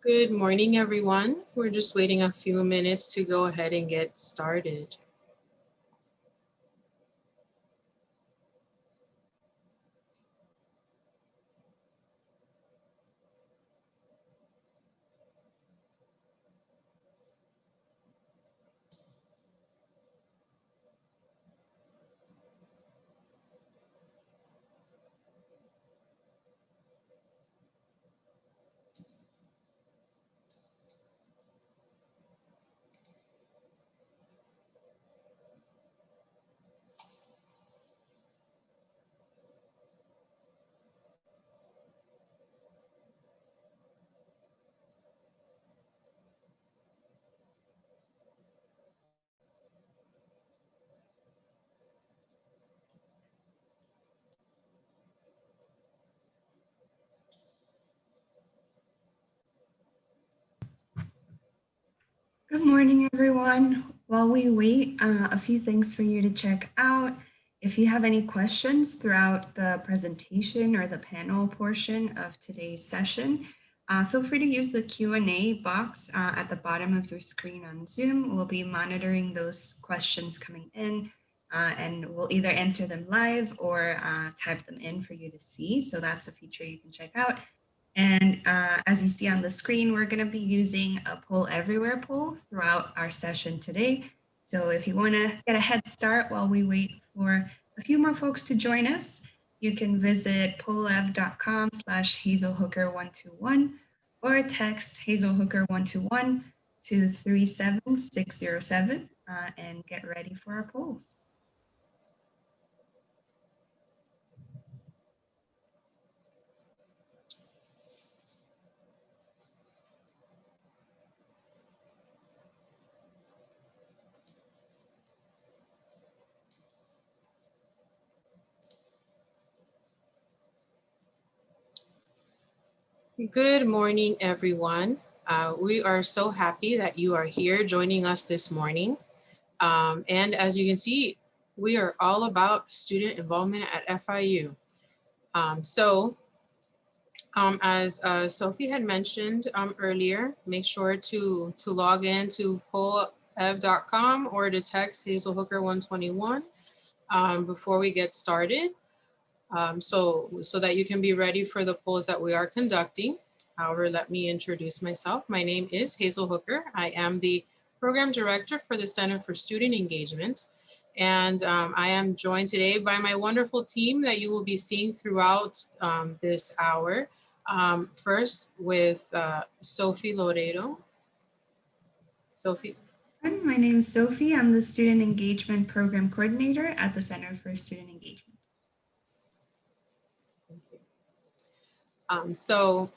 Good morning, everyone. We're just waiting a few minutes to go ahead and get started. Good morning, everyone. While we wait, a few things for you to check out. If you have any questions throughout the presentation or the panel portion of today's session, feel free to use the Q&A box at the bottom of your screen on Zoom. We'll be monitoring those questions coming in and we'll either answer them live or type them in for you to see. So that's a feature you can check out. And as you see on the screen, we're going to be using a poll everywhere poll throughout our session today. So if you want to get a head start while we wait for a few more folks to join us, you can visit pollev.com/hazelhooker121 or text hazelhooker121 to 37607 and get ready for our polls. Good morning, everyone. We are so happy that you are here joining us this morning. And as you can see, we are all about student involvement at FIU. As Sophie had mentioned earlier, make sure to log in to pollev.com or to text Hazel Hooker 121 before we get started. So that you can be ready for the polls that we are conducting. However, let me introduce myself. My name is Hazel Hooker. I am the Program Director for the Center for Student Engagement. And I am joined today by my wonderful team that you will be seeing throughout this hour. First with Sophie Loredo. Sophie. Hi, my name is Sophie. I'm the Student Engagement Program Coordinator at the Center for Student Engagement. Thank you. So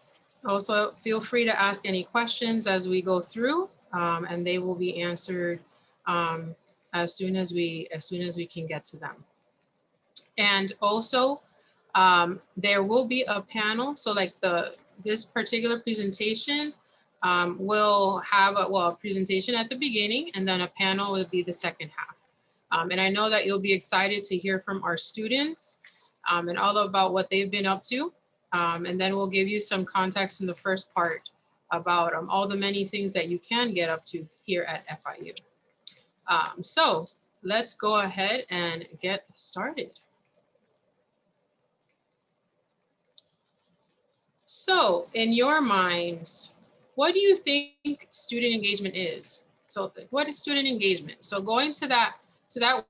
also feel free to ask any questions as we go through, and they will be answered as soon as we can get to them. And also, there will be a panel. So like this particular presentation will have a presentation at the beginning, and then a panel will be the second half. And I know that you'll be excited to hear from our students and all about what they've been up to. And then we'll give you some context in the first part about all the many things that you can get up to here at FIU. So let's go ahead and get started. So in your minds, what do you think student engagement is? So what is student engagement? So going to that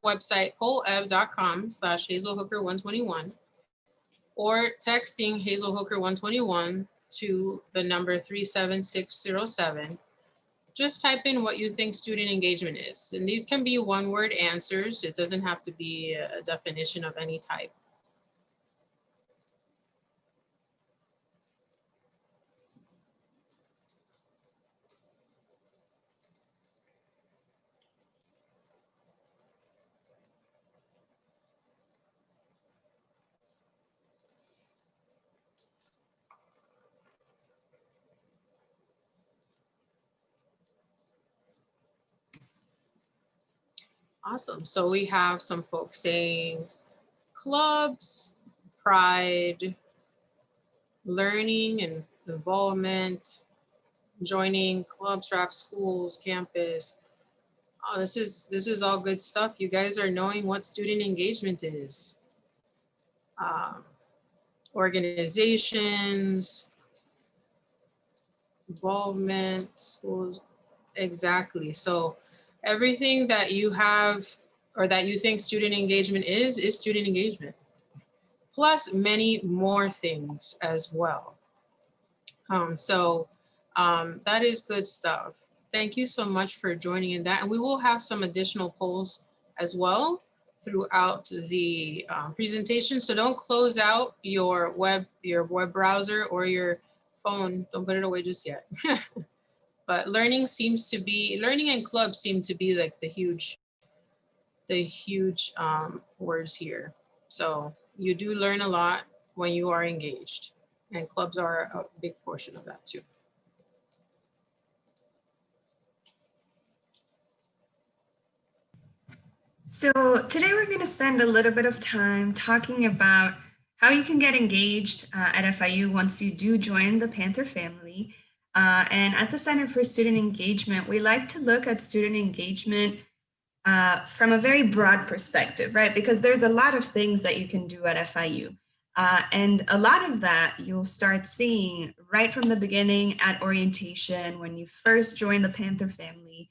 website, pollev.com/hazelhooker121, or texting hazelhooker121 to the number 37607. Just type in what you think student engagement is. And these can be one-word answers. It doesn't have to be a definition of any type. Awesome. So we have some folks saying clubs, pride, learning and involvement, joining clubs, rap schools, campus. Oh, this is all good stuff. You guys are knowing what student engagement is. Um, Organizations, involvement, schools, exactly. So everything that you have or that you think student engagement is student engagement, plus many more things as well. So that is good stuff. Thank you so much for joining in that. And we will have some additional polls as well throughout the presentation. So don't close out your web browser or your phone. Don't put it away just yet. But learning and clubs seem to be like the huge words here. So you do learn a lot when you are engaged, and clubs are a big portion of that too. So today we're going to spend a little bit of time talking about how you can get engaged at FIU once you do join the Panther family. And at the Center for Student Engagement, we like to look at student engagement from a very broad perspective, right? Because there's a lot of things that you can do at FIU. And a lot of that you'll start seeing right from the beginning at orientation when you first join the Panther family.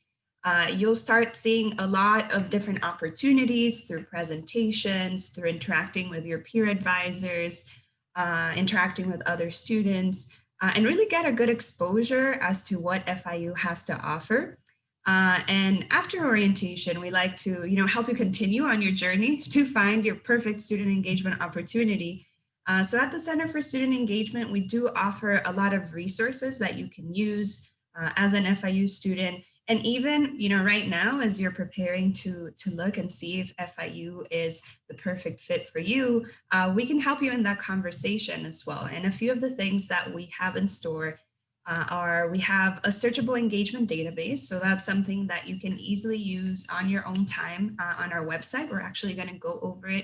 You'll start seeing a lot of different opportunities through presentations, through interacting with your peer advisors, interacting with other students, and really get a good exposure as to what FIU has to offer. And after orientation, we like to, help you continue on your journey to find your perfect student engagement opportunity. So at the Center for Student Engagement, we do offer a lot of resources that you can use as an FIU student. And even, right now, as you're preparing to look and see if FIU is the perfect fit for you, we can help you in that conversation as well. And a few of the things that we have in store we have a searchable engagement database. So that's something that you can easily use on your own time on our website. We're actually going to go over it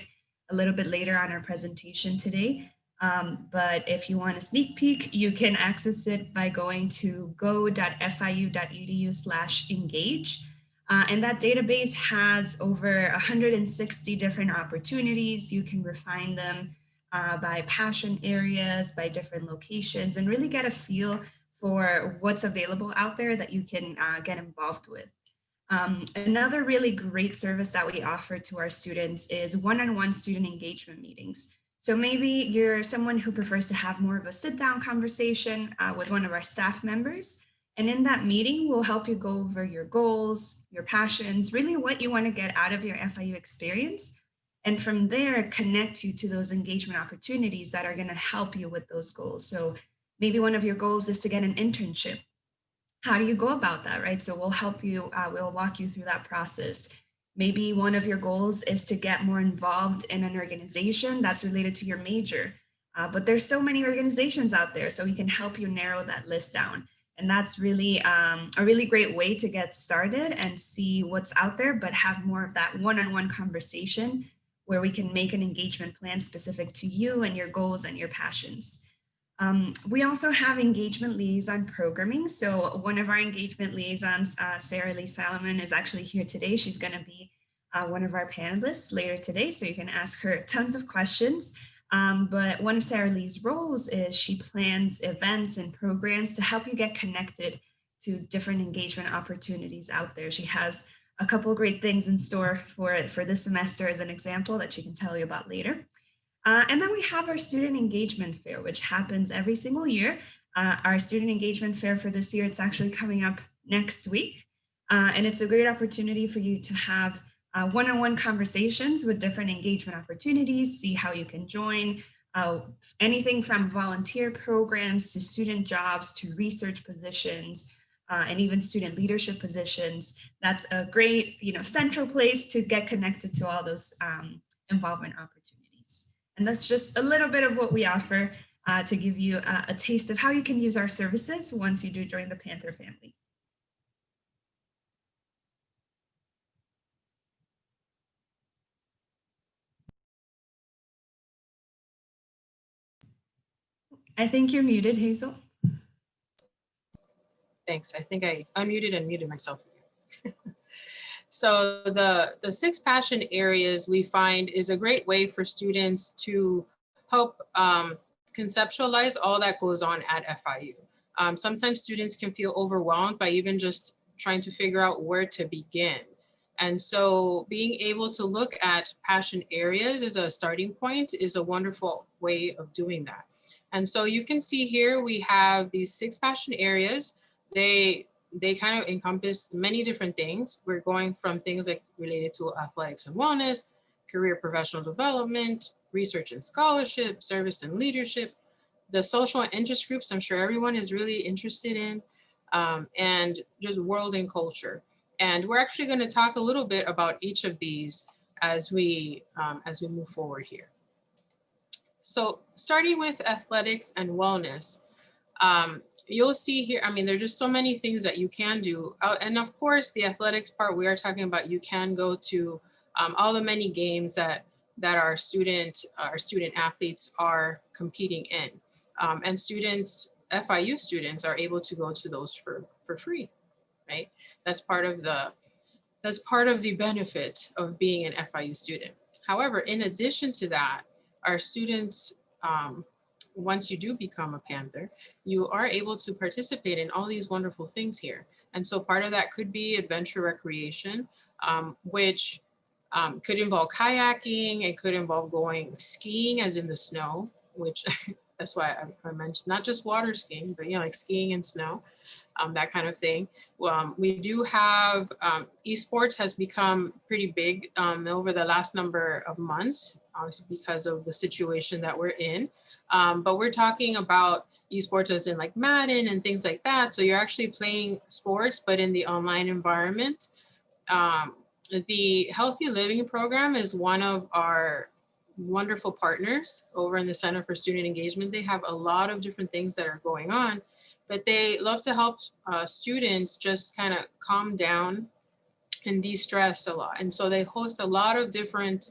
a little bit later on our presentation today. But if you want a sneak peek, you can access it by going to go.fiu.edu/engage. And that database has over 160 different opportunities. You can refine them by passion areas, by different locations, and really get a feel for what's available out there that you can get involved with. Another really great service that we offer to our students is one-on-one student engagement meetings. So maybe you're someone who prefers to have more of a sit-down conversation with one of our staff members. And in that meeting, we'll help you go over your goals, your passions, really what you want to get out of your FIU experience. And from there, connect you to those engagement opportunities that are going to help you with those goals. So maybe one of your goals is to get an internship. How do you go about that, right? So we'll help you, we'll walk you through that process. Maybe one of your goals is to get more involved in an organization that's related to your major. But there's so many organizations out there, so we can help you narrow that list down. And that's really a really great way to get started and see what's out there, but have more of that one-on-one conversation where we can make an engagement plan specific to you and your goals and your passions. We also have engagement liaison programming. So one of our engagement liaisons, Sarah Lee Salomon, is actually here today. She's going to be one of our panelists later today, so you can ask her tons of questions. But one of Sarah Lee's roles is she plans events and programs to help you get connected to different engagement opportunities out there. She has a couple of great things in store for this semester as an example that she can tell you about later. And then we have our student engagement fair, which happens every single year. Our student engagement fair for this year, it's actually coming up next week. And it's a great opportunity for you to have one-on-one conversations with different engagement opportunities, see how you can join, anything from volunteer programs to student jobs to research positions, and even student leadership positions. That's a great, central place to get connected to all those involvement opportunities. And that's just a little bit of what we offer to give you a taste of how you can use our services once you do join the Panther family. I think you're muted, Hazel. Thanks. I think I unmuted and muted myself. So the six passion areas we find is a great way for students to help conceptualize all that goes on at FIU. Sometimes students can feel overwhelmed by even just trying to figure out where to begin. And so being able to look at passion areas as a starting point is a wonderful way of doing that. And so you can see here we have these six passion areas. They kind of encompass many different things. We're going from things like related to athletics and wellness, career professional development, research and scholarship, service and leadership, the social and interest groups I'm sure everyone is really interested in, and just world and culture. And we're actually going to talk a little bit about each of these as we move forward here. So starting with athletics and wellness, you'll see here, I mean, there are just so many things that you can do. And of course, the athletics part, we are talking about, you can go to all the many games that our student athletes are competing in. And students, FIU students are able to go to those for free, right? That's part of the benefit of being an FIU student. However, in addition to that, our students, once you do become a Panther, you are able to participate in all these wonderful things here. And so part of that could be adventure recreation, which could involve kayaking. It could involve going skiing as in the snow, which that's why I mentioned not just water skiing, but like skiing in snow, that kind of thing. We do have esports has become pretty big over the last number of months, obviously because of the situation that we're in. But we're talking about esports as in like Madden and things like that. So you're actually playing sports, but in the online environment. The Healthy Living program is one of our wonderful partners over in the Center for Student Engagement. They have a lot of different things that are going on, but they love to help students just kind of calm down and de-stress a lot. And so they host a lot of different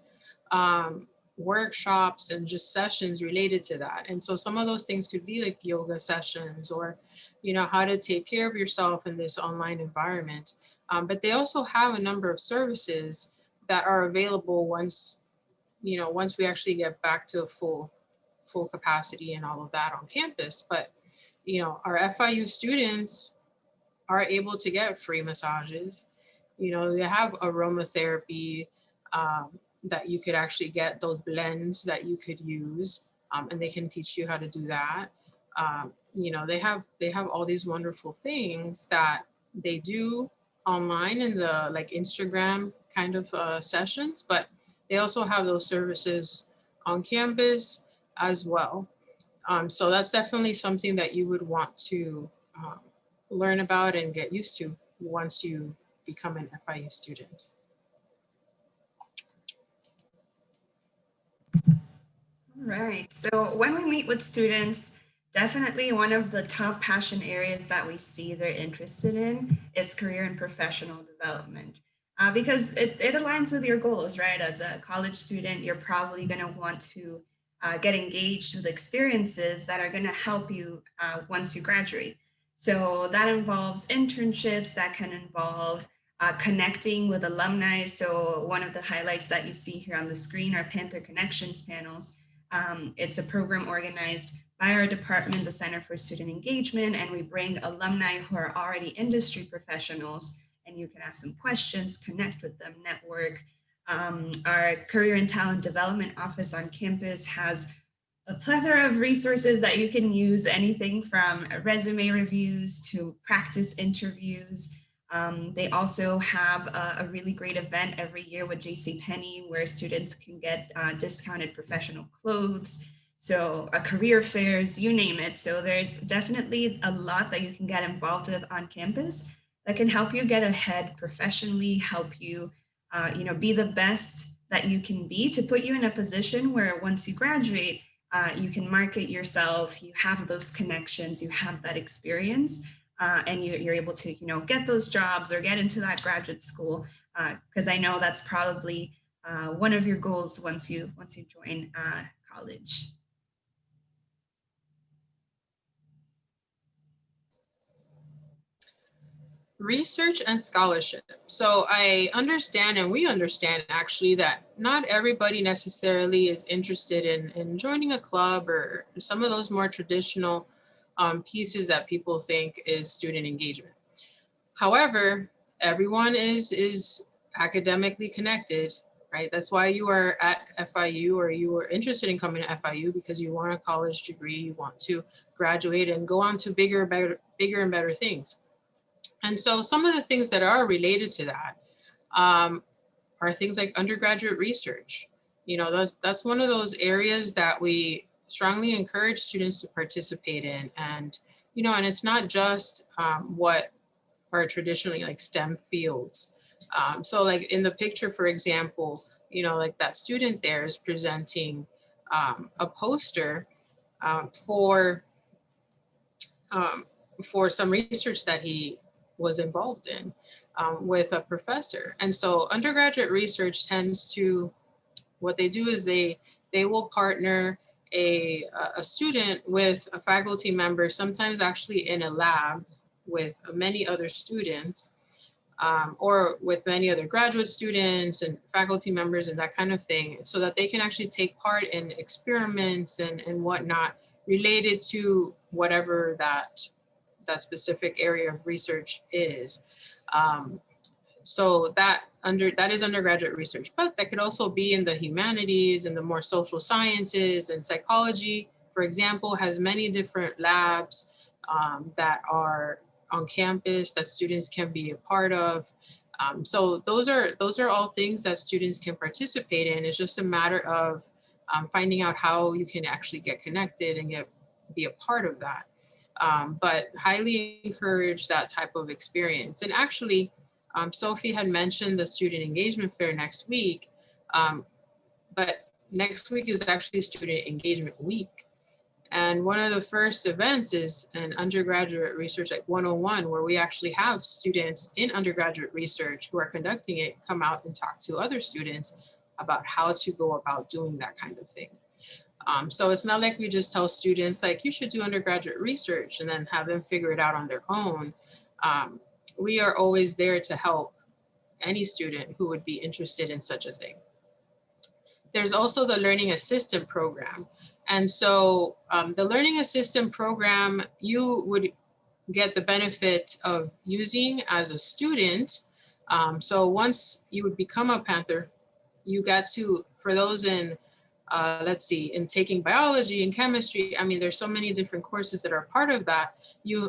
workshops and just sessions related to that. And so some of those things could be like yoga sessions or, how to take care of yourself in this online environment. But they also have a number of services that are available once we actually get back to full capacity and all of that on campus. But, our FIU students are able to get free massages. They have aromatherapy that you could actually get, those blends that you could use, and they can teach you how to do that. They have all these wonderful things that they do online in the like Instagram kind of sessions, but they also have those services on campus as well. So that's definitely something that you would want to learn about and get used to once you become an FIU student. All right. So when we meet with students, definitely one of the top passion areas that we see they're interested in is career and professional development. Because it aligns with your goals, right? As a college student, you're probably going to want to get engaged with experiences that are going to help you once you graduate. So that involves internships, that can involve connecting with alumni. So one of the highlights that you see here on the screen are Panther Connections panels. It's a program organized by our department, the Center for Student Engagement, and we bring alumni who are already industry professionals, and you can ask them questions, connect with them, network. Our Career and Talent Development Office on campus has a plethora of resources that you can use, anything from resume reviews to practice interviews. They also have a really great event every year with JCPenney where students can get discounted professional clothes. So career fairs, you name it. So there's definitely a lot that you can get involved with on campus that can help you get ahead professionally, help you, be the best that you can be to put you in a position where once you graduate, you can market yourself, you have those connections, you have that experience. And you're able to, get those jobs or get into that graduate school, because I know that's probably one of your goals once you join college. Research and scholarship. So I understand, and we understand actually, that not everybody necessarily is interested in joining a club or some of those more traditional pieces that people think is student engagement. However, everyone is academically connected, right? That's why you are at FIU, or you are interested in coming to FIU, because you want a college degree, you want to graduate and go on to bigger and better things. And so some of the things that are related to that um, are things like undergraduate research. You know, that's one of those areas that we strongly encourage students to participate in. And, you know, and it's not just what are traditionally like STEM fields. So like in the picture, for example, you know, like that student there is presenting a poster um, for um, for some research that he was involved in with a professor. And so undergraduate research tends to, what they do is they will partner a student with a faculty member, sometimes actually in a lab with many other students, or with many other graduate students and faculty members and that kind of thing, so that they can actually take part in experiments and whatnot related to whatever that specific area of research is. Um, so that is undergraduate research, but that could also be in the humanities and the more social sciences, and psychology, for example, has many different labs that are on campus that students can be a part of. So those are all things that students can participate in. It's just a matter of finding out how you can actually get connected and be a part of that. But highly encourage that type of experience. And actually, Sophie had mentioned the student engagement fair next week, but next week is actually student engagement week. And one of the first events is an undergraduate research like 101, where we actually have students in undergraduate research who are conducting it come out and talk to other students about how to go about doing that kind of thing. So it's not like we just tell students like, you should do undergraduate research and then have them figure it out on their own. Um, we are always there to help any student who would be interested in such a thing. There's also the Learning Assistant Program. And so the Learning Assistant Program, you would get the benefit of using as a student. So once you would become a Panther, you got to, for those in, let's see, in taking biology and chemistry, I mean, there's so many different courses that are part of that.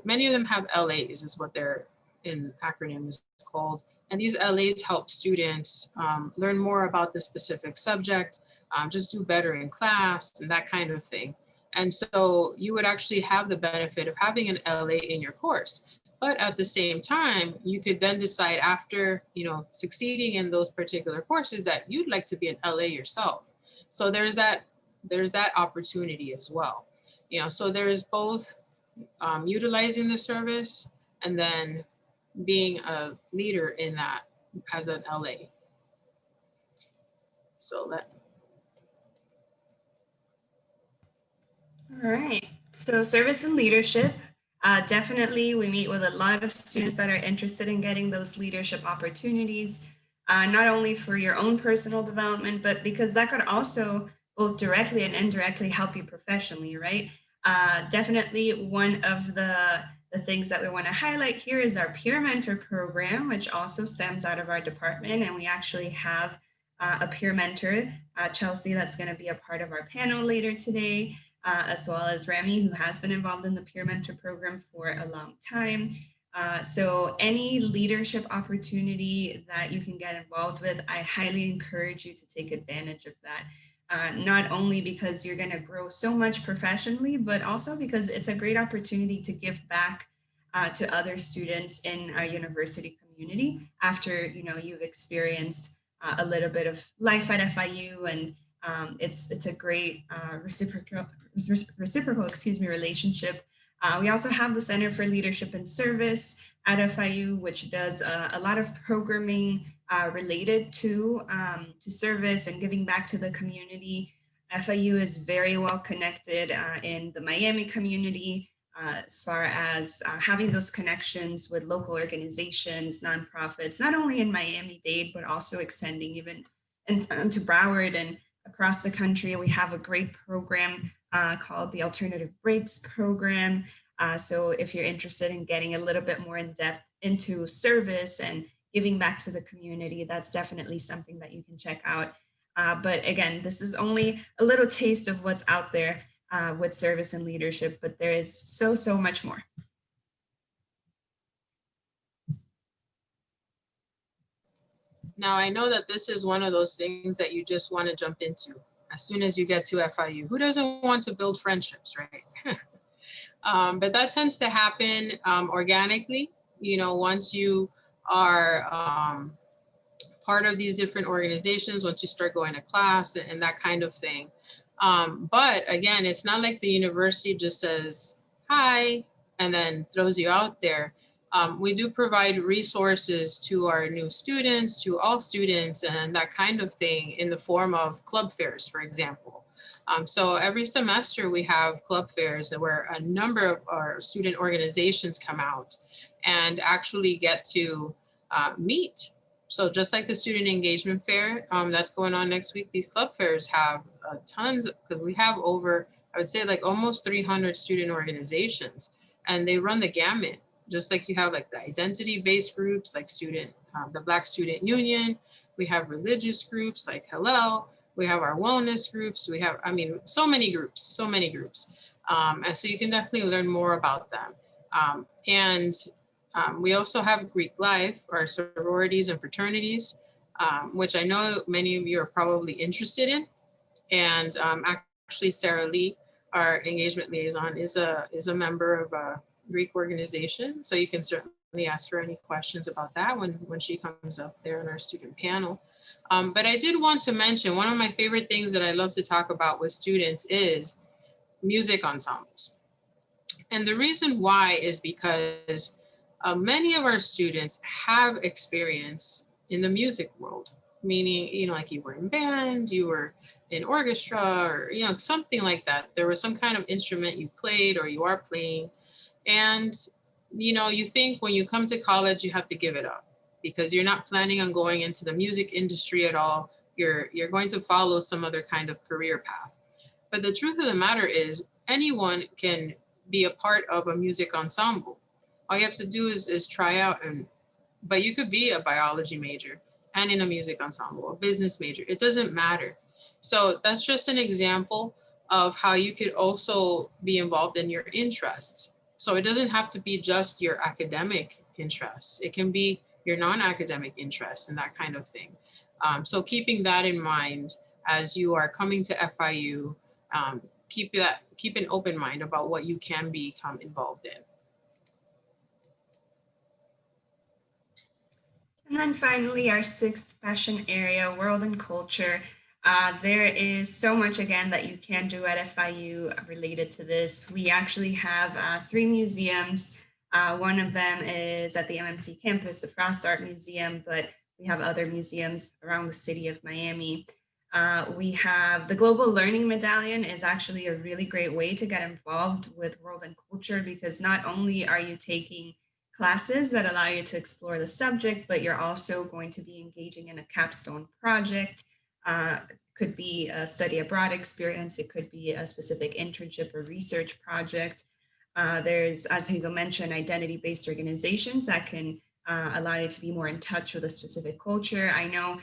Many of them have LAs, is what they're in acronyms called. And these LAs help students learn more about the specific subject, just do better in class and that kind of thing. And so you would actually have the benefit of having an LA in your course. But at the same time, you could then decide after, you know, succeeding in those particular courses that you'd like to be an LA yourself. So there's that opportunity as well. You know, so there's both utilizing the service and then being a leader in that as an LA. So that. All right. So service and leadership. Definitely, we meet with a lot of students that are interested in getting those leadership opportunities, not only for your own personal development, but because that could also both directly and indirectly help you professionally, right? Definitely one of the things that we want to highlight here is our peer mentor program, which also stems out of our department. And we actually have a peer mentor, Chelsea, that's going to be a part of our panel later today. As well as Remy, who has been involved in the peer mentor program for a long time. So any leadership opportunity that you can get involved with, I highly encourage you to take advantage of that. Not only because you're going to grow so much professionally, but also because it's a great opportunity to give back to other students in our university community after you've experienced a little bit of life at FIU, and it's a great reciprocal relationship. We also have the Center for Leadership and Service at FIU, which does a lot of programming related to service and giving back to the community. FIU is very well connected in the Miami community. as far as having those connections with local organizations, nonprofits, not only in Miami-Dade, but also extending even into Broward and across the country. We have a great program called the Alternative Breaks Program. So if you're interested in getting a little bit more in depth into service and giving back to the community, that's definitely something that you can check out. But again, this is only a little taste of what's out there with service and leadership, but there is so, so much more. Now, I know that this is one of those things that you just want to jump into as soon as you get to FIU. Who doesn't want to build friendships, right? But that tends to happen organically, once you are part of these different organizations, once you start going to class and that kind of thing. But again, it's not like the university just says, hi, and then throws you out there. We do provide resources to our new students, to all students, and that kind of thing in the form of club fairs, for example. So every semester we have club fairs where a number of our student organizations come out and actually get to meet. So just like the student engagement fair that's going on next week, these club fairs have tons, because we have over, I would say like almost 300 student organizations, and they run the gamut. Just like you have like the identity-based groups like the Black Student Union, we have religious groups like Hillel, we have our wellness groups, we have, so many groups. And so you can definitely learn more about them. We also have Greek life, or sororities and fraternities, which I know many of you are probably interested in. And actually, Sarah Lee, our engagement liaison, is a member of a Greek organization. So you can certainly ask her any questions about that when she comes up there in our student panel. But I did want to mention one of my favorite things that I love to talk about with students is music ensembles. And the reason why is because many of our students have experience in the music world, meaning, like you were in band, you were in orchestra, or, something like that. There was some kind of instrument you played or you are playing. And, you think when you come to college, you have to give it up because you're not planning on going into the music industry at all. You're going to follow some other kind of career path. But the truth of the matter is anyone can be a part of a music ensemble. All you have to do is try out, but you could be a biology major and in a music ensemble, a business major. It doesn't matter. So that's just an example of how you could also be involved in your interests. So it doesn't have to be just your academic interests. It can be your non-academic interests and that kind of thing. So keeping that in mind as you are coming to FIU, keep an open mind about what you can become involved in. And then finally, our sixth passion area, world and culture. There is so much, again, that you can do at FIU related to this. We actually have 3 museums. One of them is at the MMC campus, the Frost Art Museum, but we have other museums around the city of Miami. We have the Global Learning Medallion is actually a really great way to get involved with world and culture, because not only are you taking classes that allow you to explore the subject, but you're also going to be engaging in a capstone project. Could be a study abroad experience. It could be a specific internship or research project. There's, as Hazel mentioned, identity-based organizations that can allow you to be more in touch with a specific culture. I know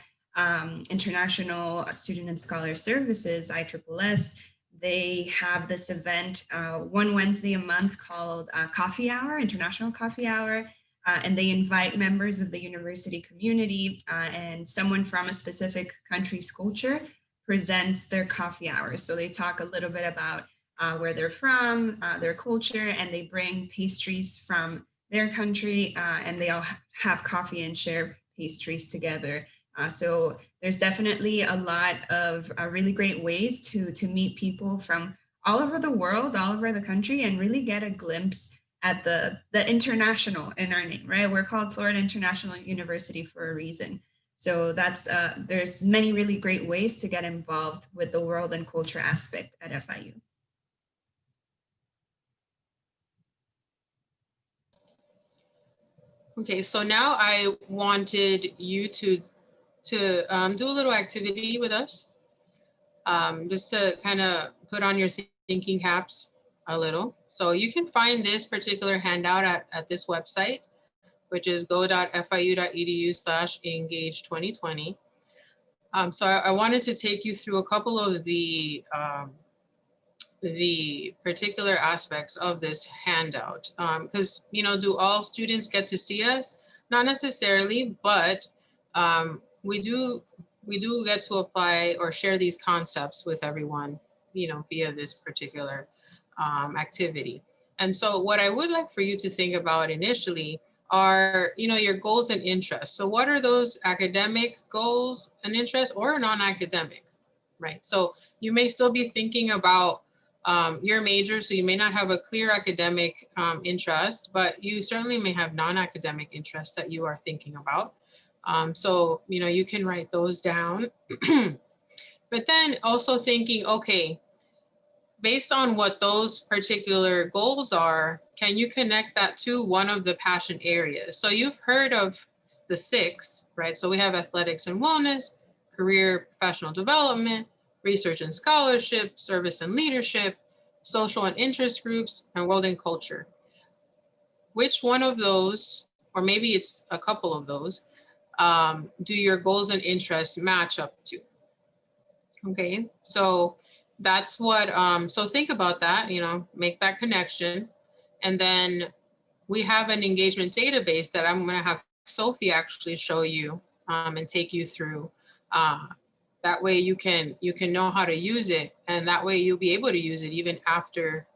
International Student and Scholar Services, ISSS, they have this event one Wednesday a month called Coffee Hour, International Coffee Hour, and they invite members of the university community and someone from a specific country's culture presents their coffee hours. So they talk a little bit about where they're from, their culture, and they bring pastries from their country, and they all have coffee and share pastries together. So there's definitely a lot of really great ways to meet people from all over the world, all over the country, and really get a glimpse at the international in our name, right? We're called Florida International University for a reason. So that's there's many really great ways to get involved with the world and culture aspect at FIU. Okay, so now I wanted you to do a little activity with us, just to kind of put on your thinking caps a little. So you can find this particular handout at this website, which is go.fiu.edu/engage2020. So I wanted to take you through a couple of the particular aspects of this handout, because do all students get to see us? Not necessarily, but we do get to apply or share these concepts with everyone, via this particular activity. And so what I would like for you to think about initially are, your goals and interests. So what are those academic goals and interests or non-academic, right? So you may still be thinking about your major, so you may not have a clear academic interest, but you certainly may have non-academic interests that you are thinking about. So, you can write those down. But then also thinking, okay, based on what those particular goals are, can you connect that to one of the passion areas? So you've heard of the 6, right? So we have athletics and wellness, career professional development, research and scholarship, service and leadership, social and interest groups, and world and culture. Which one of those, or maybe it's a couple of those, do your goals and interests match up to? Okay, so that's what, so think about that, make that connection. And then we have an engagement database that I'm going to have Sophie actually show you and take you through. That way you can know how to use it, and that way you'll be able to use it even after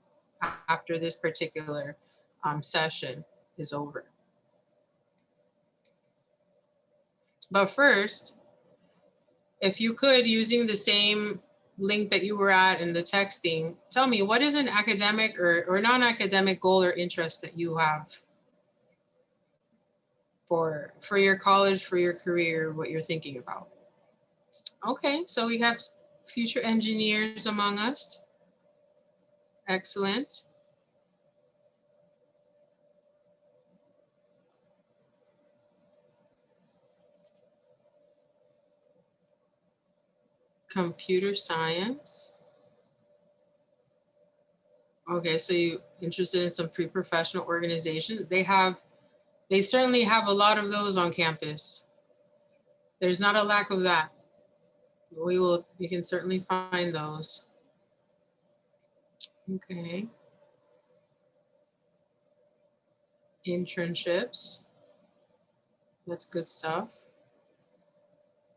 this particular session is over. But first, if you could, using the same link that you were at in the texting, tell me, what is an academic or non-academic goal or interest that you have for your college, for your career, what you're thinking about? Okay, so we have future engineers among us. Excellent. Computer science. Okay, so you interested in some pre-professional organizations? They certainly have a lot of those on campus. There's not a lack of that. You can certainly find those. Okay. Internships. That's good stuff.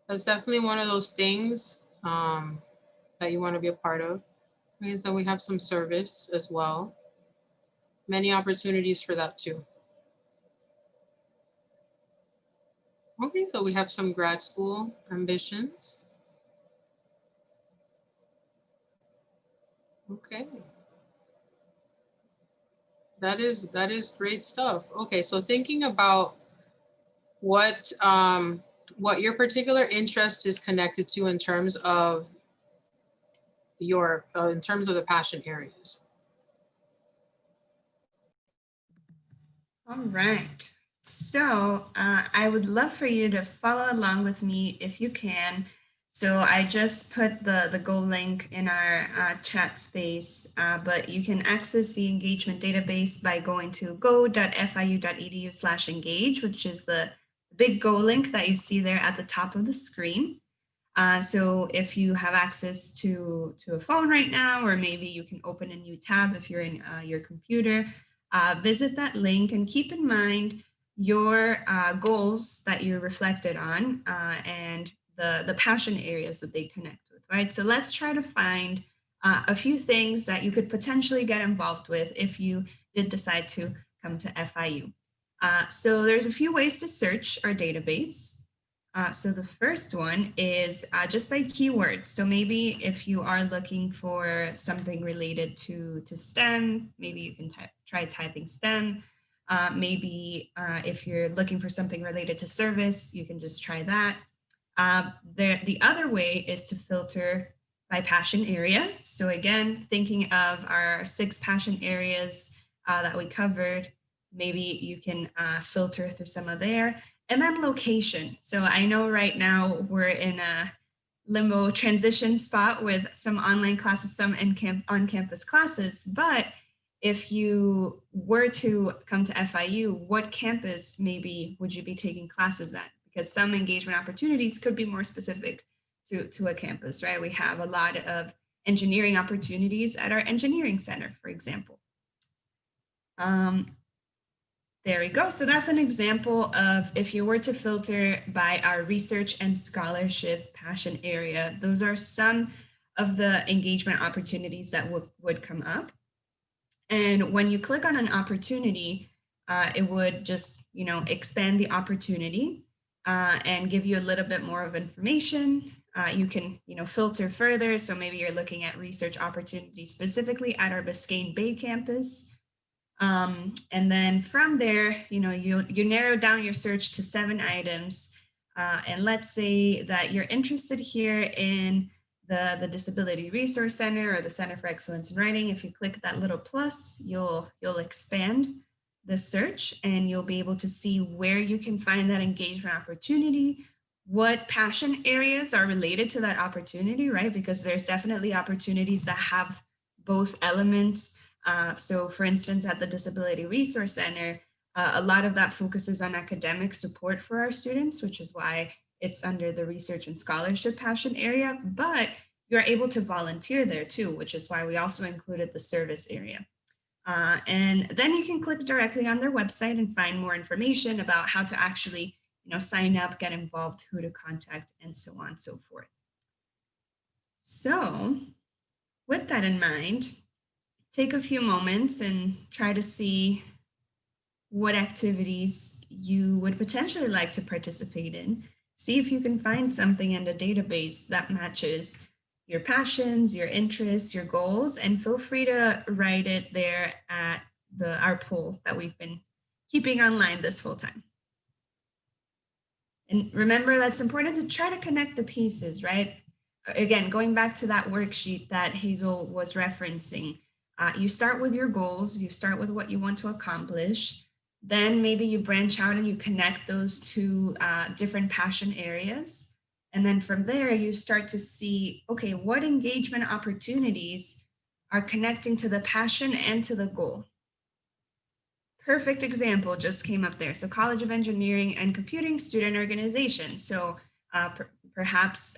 That's definitely one of those things that you want to be a part of. And so we have some service as well. Many opportunities for that too. Okay, so we have some grad school ambitions. Okay. That is great stuff. Okay, so thinking about what your particular interest is connected to in terms of the passion areas. All right. So I would love for you to follow along with me if you can. So I just put the Go link in our chat space, but you can access the engagement database by going to go.fiu.edu/engage, which is the big Go link that you see there at the top of the screen. So if you have access to a phone right now, or maybe you can open a new tab if you're in your computer, visit that link and keep in mind your goals that you reflected on and the passion areas that they connect with, right? So let's try to find a few things that you could potentially get involved with if you did decide to come to FIU. So there's a few ways to search our database. So the first one is just by keyword. So maybe if you are looking for something related to STEM, maybe you can try typing STEM. Maybe if you're looking for something related to service, you can just try that. The other way is to filter by passion area. So again, thinking of our 6 passion areas that we covered, maybe you can filter through some of there. And then location. So I know right now we're in a limbo transition spot with some online classes, some on-campus classes, but if you were to come to FIU, what campus maybe would you be taking classes at? Because some engagement opportunities could be more specific to a campus, right? We have a lot of engineering opportunities at our engineering center, for example. There we go. So that's an example of if you were to filter by our research and scholarship passion area, those are some of the engagement opportunities that would come up. And when you click on an opportunity, it would just, expand the opportunity and give you a little bit more of information. You can, filter further. So maybe you're looking at research opportunities specifically at our Biscayne Bay campus. And then from there, you narrow down your search to 7 items. And let's say that you're interested here in the Disability Resource Center or the Center for Excellence in Writing. If you click that little plus, you'll expand the search and you'll be able to see where you can find that engagement opportunity, what passion areas are related to that opportunity, right? Because there's definitely opportunities that have both elements. So for instance, at the Disability Resource Center, a lot of that focuses on academic support for our students, which is why it's under the research and scholarship passion area, but you're able to volunteer there too, which is why we also included the service area. And then you can click directly on their website and find more information about how to actually, sign up, get involved, who to contact, and so on and so forth. So with that in mind, take a few moments and try to see what activities you would potentially like to participate in. See if you can find something in the database that matches your passions, your interests, your goals, and feel free to write it there at our poll that we've been keeping online this whole time. And remember, that's important to try to connect the pieces, right? Again, going back to that worksheet that Hazel was referencing, you start with your goals, you start with what you want to accomplish, then maybe you branch out and you connect those to different passion areas. And then from there, you start to see, okay, what engagement opportunities are connecting to the passion and to the goal. Perfect example just came up there. So College of Engineering and Computing Student Organization. So perhaps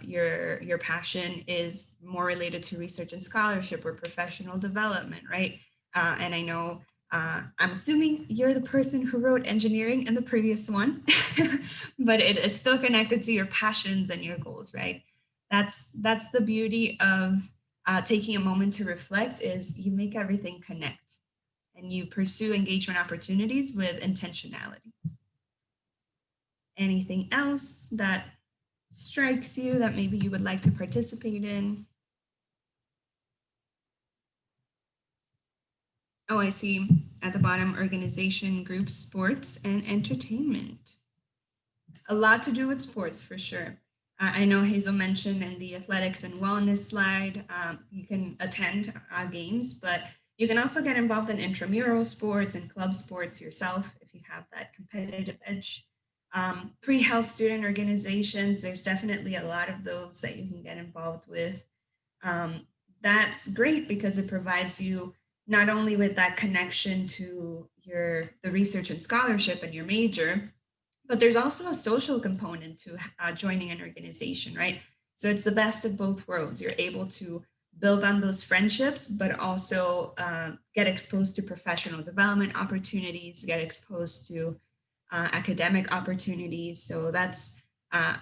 your passion is more related to research and scholarship or professional development, right? And I know, I'm assuming you're the person who wrote engineering in the previous one, but it's still connected to your passions and your goals, right? That's the beauty of taking a moment to reflect, is you make everything connect and you pursue engagement opportunities with intentionality. Anything else that strikes you that maybe you would like to participate in? Oh, I see at the bottom, organization, group, sports, and entertainment. A lot to do with sports for sure. I know Hazel mentioned in the athletics and wellness slide, you can attend games, but you can also get involved in intramural sports and club sports yourself if you have that competitive edge. Pre-health student organizations, there's definitely a lot of those that you can get involved with. That's great because it provides you not only with that connection to the research and scholarship and your major, but there's also a social component to joining an organization, right? So it's the best of both worlds. You're able to build on those friendships, but also get exposed to professional development opportunities, get exposed to academic opportunities. So that's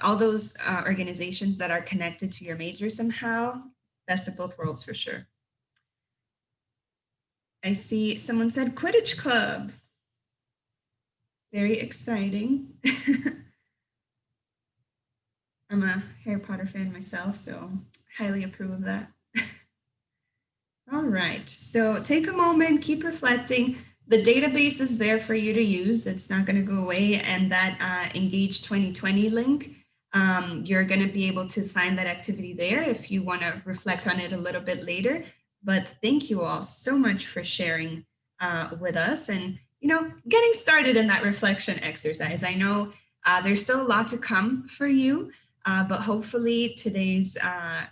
all those organizations that are connected to your major somehow, best of both worlds for sure. I see someone said Quidditch Club. Very exciting. I'm a Harry Potter fan myself, so highly approve of that. All right, so take a moment, keep reflecting. The database is there for you to use. It's not going to go away. And that Engage 2020 link, you're going to be able to find that activity there if you want to reflect on it a little bit later. But thank you all so much for sharing with us. And getting started in that reflection exercise. I know there's still a lot to come for you, but hopefully today's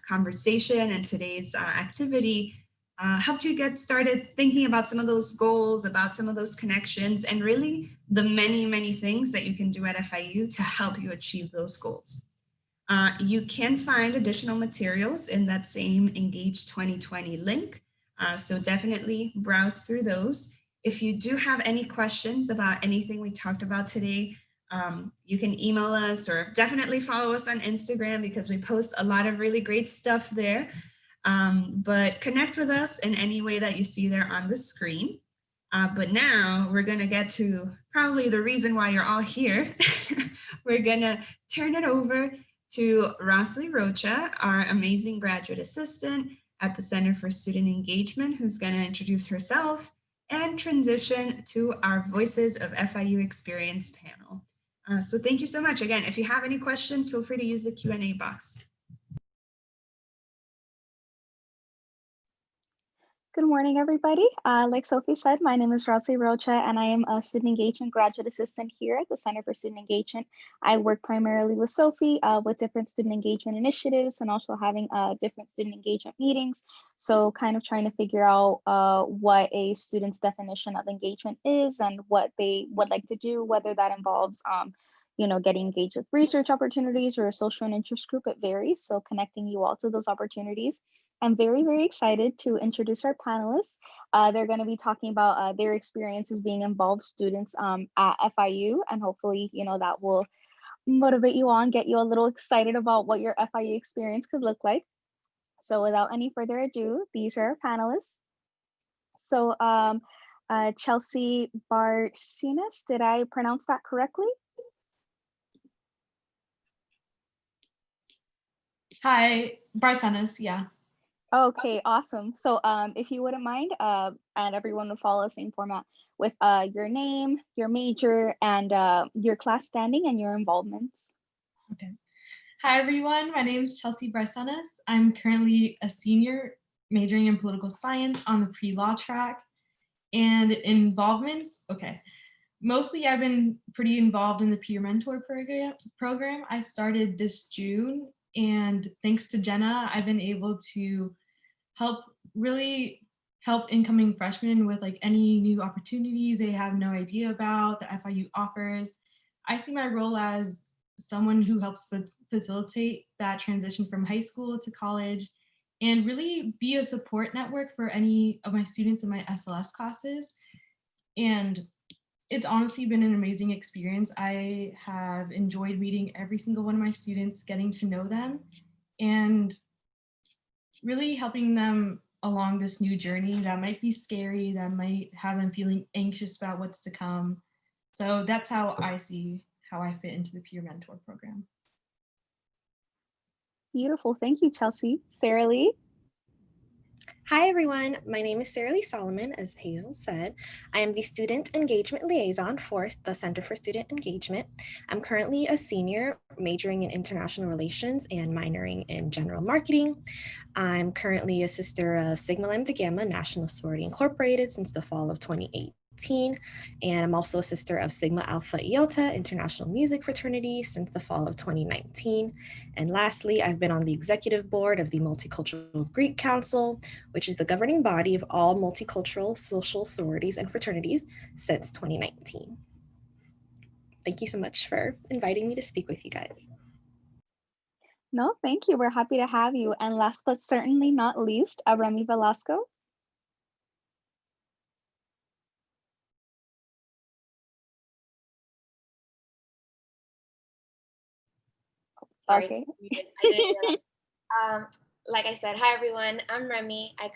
conversation and today's activity helped you get started thinking about some of those goals, about some of those connections, and really the many, many things that you can do at FIU to help you achieve those goals. You can find additional materials in that same Engage 2020 link. So definitely browse through those. If you do have any questions about anything we talked about today, you can email us or definitely follow us on Instagram because we post a lot of really great stuff there. But connect with us in any way that you see there on the screen. But now we're going to get to probably the reason why you're all here. We're going to turn it over to Rosalie Rocha, our amazing graduate assistant at the Center for Student Engagement, who's going to introduce herself and transition to our Voices of FIU Experience panel. So thank you so much. Again, if you have any questions, feel free to use the Q&A box. Good morning, everybody. Like Sophie said, my name is Rosalie Rocha, and I am a Student Engagement Graduate Assistant here at the Center for Student Engagement. I work primarily with Sophie with different student engagement initiatives and also having different student engagement meetings. So kind of trying to figure out what a student's definition of engagement is and what they would like to do, whether that involves getting engaged with research opportunities or a social and interest group, it varies. So connecting you all to those opportunities. I'm very, very excited to introduce our panelists. They're going to be talking about their experiences being involved students at FIU, and hopefully, that will motivate you on, get you a little excited about what your FIU experience could look like. So without any further ado, these are our panelists. So Chelsea Barcenas, did I pronounce that correctly? Hi, Barcenas, yeah. Okay, awesome. So if you wouldn't mind, and everyone would follow the same format with your name, your major, and your class standing and your involvements. Okay. Hi, everyone. My name is Chelsea Barcenas. I'm currently a senior majoring in political science on the pre-law track. And involvements, okay. Mostly I've been pretty involved in the peer mentor program. I started this June, and thanks to Jenna, I've been able to really help incoming freshmen with like any new opportunities they have no idea about that FIU offers. I see my role as someone who helps facilitate that transition from high school to college and really be a support network for any of my students in my SLS classes. And it's honestly been an amazing experience. I have enjoyed meeting every single one of my students, getting to know them, and really helping them along this new journey that might be scary, that might have them feeling anxious about what's to come. So that's how I see how I fit into the peer mentor program. Beautiful. Thank you, Chelsea. Sarah Lee. Hi, everyone. My name is Sarah Lee Solomon, as Hazel said. I am the Student Engagement Liaison for the Center for Student Engagement. I'm currently a senior majoring in international relations and minoring in general marketing. I'm currently a sister of Sigma Lambda Gamma National Sorority Incorporated since the fall of 2018. And I'm also a sister of Sigma Alpha Iota International Music Fraternity since the fall of 2019. And lastly, I've been on the executive board of the Multicultural Greek Council, which is the governing body of all multicultural social sororities and fraternities since 2019. Thank you so much for inviting me to speak with you guys. No, thank you. We're happy to have you. And last but certainly not least, Remy Velasco. Sorry, okay. I didn't realize. Like I said, hi everyone, I'm Remy. I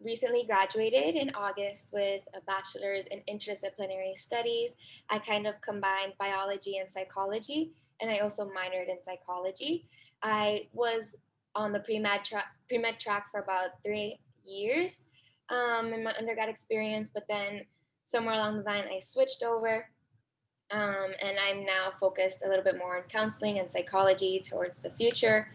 recently graduated in August with a bachelor's in interdisciplinary studies. I kind of combined biology and psychology, and I also minored in psychology. I was on the pre-med track for about 3 years in my undergrad experience, but then somewhere along the line I switched over. And I'm now focused a little bit more on counseling and psychology towards the future.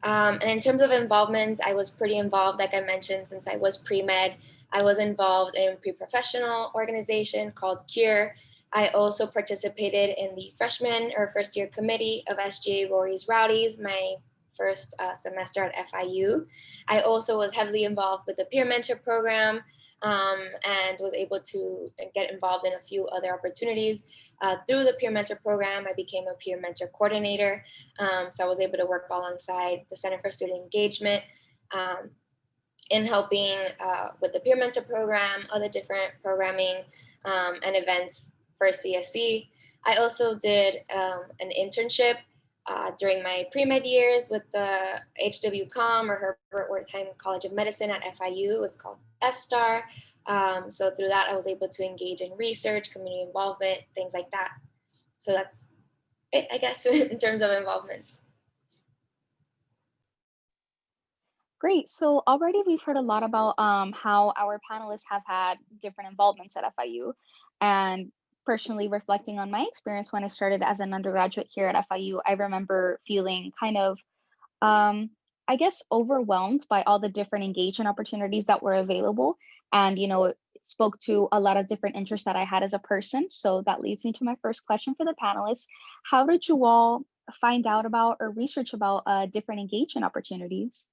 And in terms of involvement, I was pretty involved, like I mentioned, since I was pre-med. I was involved in a pre-professional organization called CURE. I also participated in the freshman or first year committee of SGA Rory's Rowdies, my first semester at FIU. I also was heavily involved with the peer mentor program, and was able to get involved in a few other opportunities. Through the peer mentor program, I became a peer mentor coordinator. So I was able to work alongside the Center for Student Engagement in helping with the peer mentor program, other different programming and events for CSC. I also did an internship during my pre-med years with the HWCOM, or Herbert Wertheim College of Medicine at FIU. It was called FSTAR. So through that, I was able to engage in research, community involvement, things like that. So that's it, I guess, in terms of involvements. Great. So already we've heard a lot about how our panelists have had different involvements at FIU. And personally reflecting on my experience when I started as an undergraduate here at FIU, I remember feeling kind of, I guess, overwhelmed by all the different engagement opportunities that were available. And, you know, it spoke to a lot of different interests that I had as a person. So that leads me to my first question for the panelists. How did you all find out about or research about different engagement opportunities?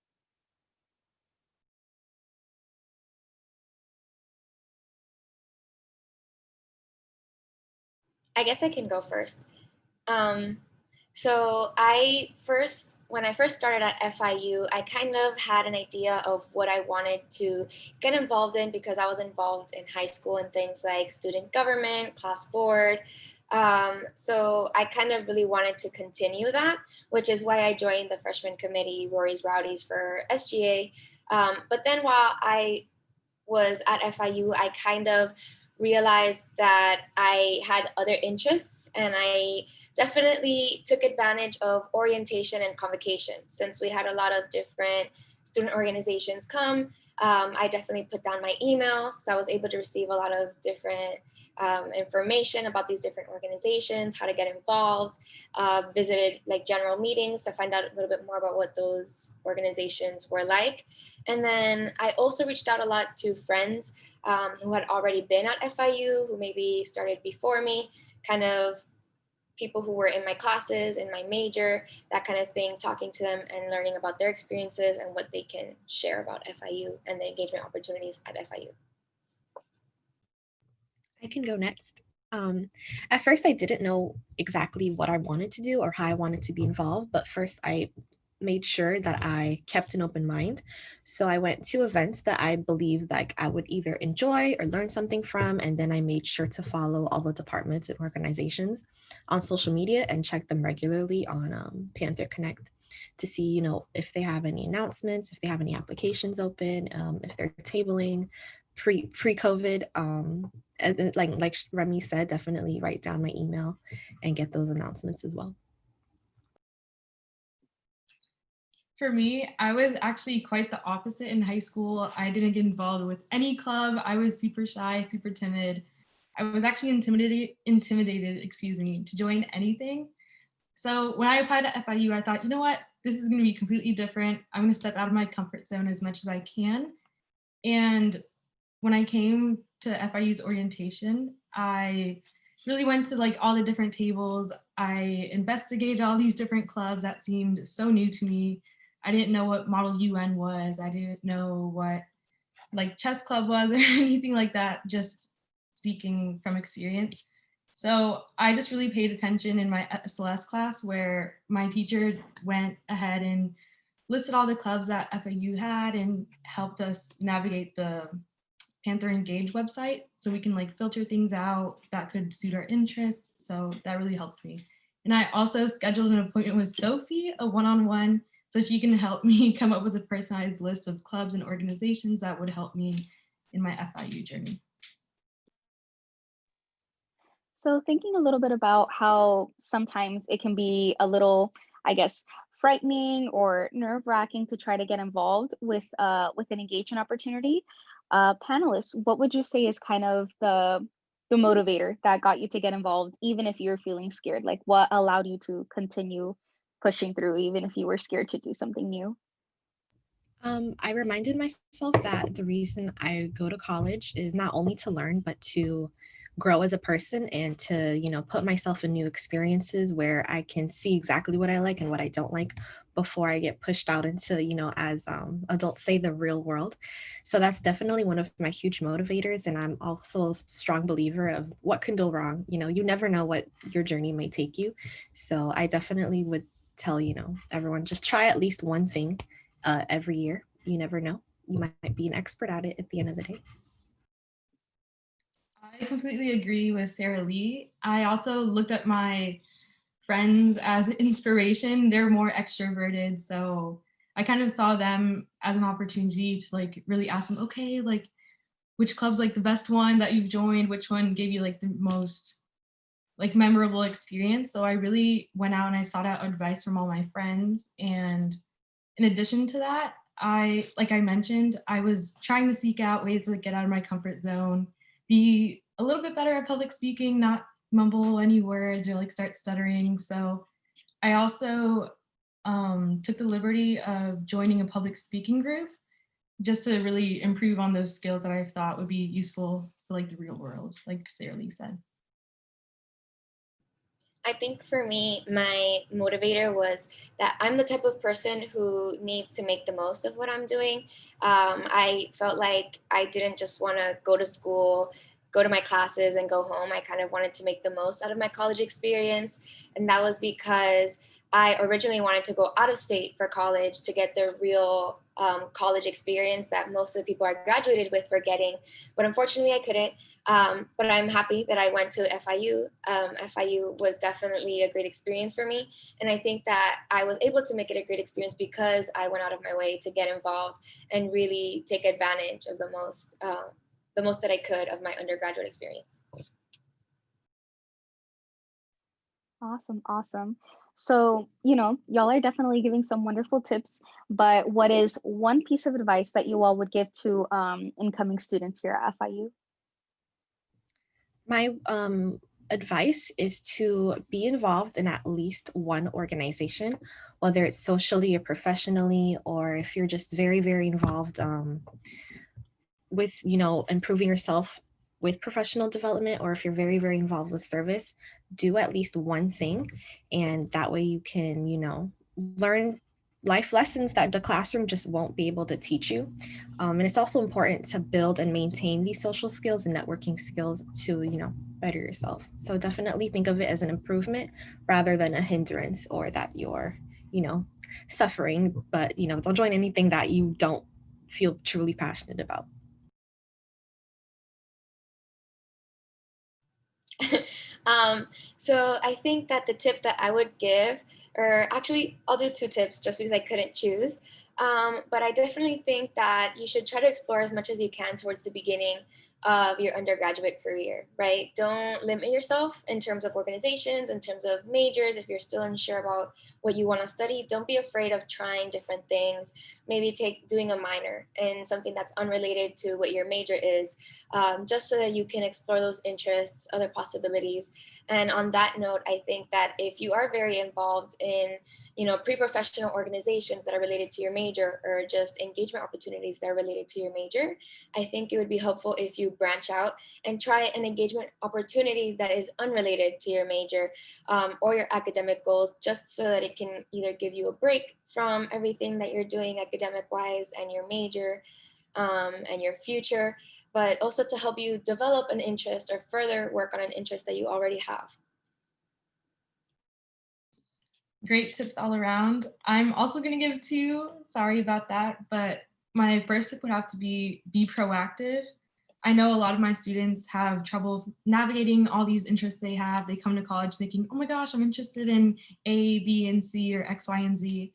I guess I can go first. So when I first started at FIU, I kind of had an idea of what I wanted to get involved in, because I was involved in high school in things like student government, class board. So I kind of really wanted to continue that, which is why I joined the freshman committee, Rory's Rowdies, for SGA. But then while I was at FIU, I kind of realized that I had other interests, and I definitely took advantage of orientation and convocation. Since we had a lot of different student organizations come, I definitely put down my email. So I was able to receive a lot of different information about these different organizations, how to get involved, visited like general meetings to find out a little bit more about what those organizations were like. And then I also reached out a lot to friends who had already been at FIU, who maybe started before me, kind of people who were in my classes, in my major, that kind of thing, talking to them and learning about their experiences and what they can share about FIU and the engagement opportunities at FIU. I can go next. At first, I didn't know exactly what I wanted to do or how I wanted to be involved, but first I made sure that I kept an open mind. So I went to events that I believed like I would either enjoy or learn something from, and then I made sure to follow all the departments and organizations on social media and check them regularly on Panther Connect to see, you know, if they have any announcements, if they have any applications open, if they're tabling pre-COVID. And like Remy said, definitely write down my email and get those announcements as well. For me, I was actually quite the opposite in high school. I didn't get involved with any club. I was super shy, super timid. I was actually intimidated, to join anything. So when I applied to FIU, I thought, you know what, this is going to be completely different. I'm going to step out of my comfort zone as much as I can. And when I came to FIU's orientation, I really went to like all the different tables. I investigated all these different clubs that seemed so new to me. I didn't know what Model UN was. I didn't know what like chess club was or anything like that, just speaking from experience. So I just really paid attention in my SLS class, where my teacher went ahead and listed all the clubs that FIU had and helped us navigate the Panther Engage website, so we can like filter things out that could suit our interests. So that really helped me. And I also scheduled an appointment with Sophie, a one-on-one, so she can help me come up with a personalized list of clubs and organizations that would help me in my FIU journey. So thinking a little bit about how sometimes it can be a little, I guess, frightening or nerve-wracking to try to get involved with an engagement opportunity. Panelists, what would you say is kind of the motivator that got you to get involved, even if you're feeling scared? Like what allowed you to continue pushing through, even if you were scared to do something new? I reminded myself that the reason I go to college is not only to learn, but to grow as a person and to, put myself in new experiences where I can see exactly what I like and what I don't like before I get pushed out into, as adults say, the real world. So that's definitely one of my huge motivators. And I'm also a strong believer of what can go wrong. You never know what your journey may take you. So I definitely would tell, everyone just try at least one thing every year. You never know. You might be an expert at it at the end of the day. I completely agree with Sarah Lee. I also looked at my friends as inspiration. They're more extroverted, so I kind of saw them as an opportunity to like really ask them, okay, like which club's like the best one that you've joined, which one gave you like the most like memorable experience. So I really went out and I sought out advice from all my friends. And in addition to that, like I mentioned, I was trying to seek out ways to get out of my comfort zone, be a little bit better at public speaking, not mumble any words or like start stuttering. So I also took the liberty of joining a public speaking group just to really improve on those skills that I thought would be useful for like the real world, like Sarah Lee said. I think for me, my motivator was that I'm the type of person who needs to make the most of what I'm doing. I felt like I didn't just want to go to school, go to my classes, and go home. I kind of wanted to make the most out of my college experience. And that was because I originally wanted to go out of state for college to get the real college experience that most of the people I graduated with were getting. But unfortunately, I couldn't. But I'm happy that I went to FIU. FIU was definitely a great experience for me. And I think that I was able to make it a great experience because I went out of my way to get involved and really take advantage of the most that I could of my undergraduate experience. Awesome, awesome. So, y'all are definitely giving some wonderful tips, but what is one piece of advice that you all would give to incoming students here at FIU? My advice is to be involved in at least one organization, whether it's socially or professionally, or if you're just very, very involved with, improving yourself with professional development, or if you're very, very involved with service, do at least one thing. And that way you can, learn life lessons that the classroom just won't be able to teach you. And it's also important to build and maintain these social skills and networking skills to, better yourself. So definitely think of it as an improvement rather than a hindrance, or that you're, suffering. But, don't join anything that you don't feel truly passionate about. So I think that the tip that I would give, or actually I'll do two tips just because I couldn't choose. But I definitely think that you should try to explore as much as you can towards the beginning of your undergraduate career, right? Don't limit yourself in terms of organizations, in terms of majors. If you're still unsure about what you want to study, don't be afraid of trying different things. Maybe doing a minor in something that's unrelated to what your major is, just so that you can explore those interests, other possibilities. And on that note, I think that if you are very involved in, pre-professional organizations that are related to your major, or just engagement opportunities that are related to your major, I think it would be helpful if you branch out and try an engagement opportunity that is unrelated to your major or your academic goals, just so that it can either give you a break from everything that you're doing academic-wise and your major and your future, but also to help you develop an interest or further work on an interest that you already have. Great tips all around. I'm also going to give two, sorry about that, but my first tip would have to be proactive. I know a lot of my students have trouble navigating all these interests they have. They come to college thinking, oh my gosh, I'm interested in A, B, and C, or X, Y, and Z.